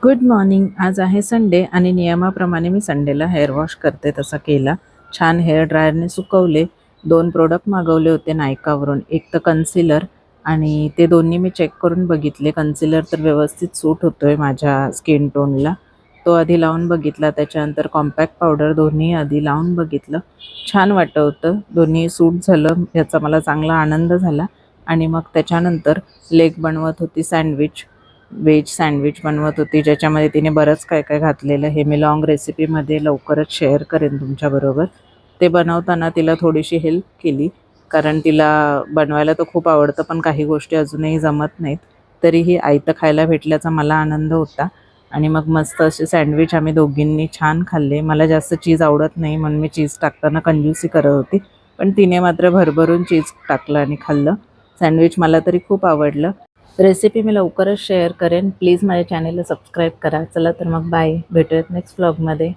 Good morning. आज आहे Sunday आणि नियमाप्रमाणे मी संडेला हेअर वॉश करते तसा केला. छान हेअर ड्रायरने सुकवले. 2 प्रोडक्ट मागवले होते नायकावरून. एक तर कन्सिलर आणि ते दोन्ही मी चेक करून बघितले. कन्सिलर तर व्यवस्थित सूट होतोय माझ्या स्किन टोनला. तो आधी लावून बघितला. त्याच्यानंतर कॉम्पॅक्ट पावडर दोन्ही आधी लावून बघितलं. छान वाटत होतं. दोन्ही सूट झालं याचा मला चांगला आनंद झाला. आणि मग त्याच्यानंतर लेग बनवत होती सँडविच. व्हेज सँडविच बनवत होती, ज्याच्यामध्ये तिने बरंच काय काय घातलेलं. हे मी लाँग रेसिपीमध्ये लवकरच शेअर करेन तुमच्याबरोबर. ते बनवताना तिला थोडीशी हेल्प केली, कारण तिला बनवायला तर खूप आवडतं, पण काही गोष्टी अजूनही जमत नाहीत. तरीही आयतं खायला भेटल्याचा मला आनंद होता. आणि मग मस्त असे सँडविच आम्ही दोघींनी छान खाल्ले. मला जास्त चीज आवडत नाही म्हणून मी चीज टाकताना कंजूसी करत होती, पण तिने मात्र भरभरून चीज टाकलं आणि खाल्लं. सँडविच मला तरी खूप आवडलं. रेसिपी मी लवकरच शेअर करेन. प्लीज माझ्या चॅनेलला सबस्क्राईब करा. चला तर मग बाय. भेटूयात नेक्स्ट व्लॉगमध्ये.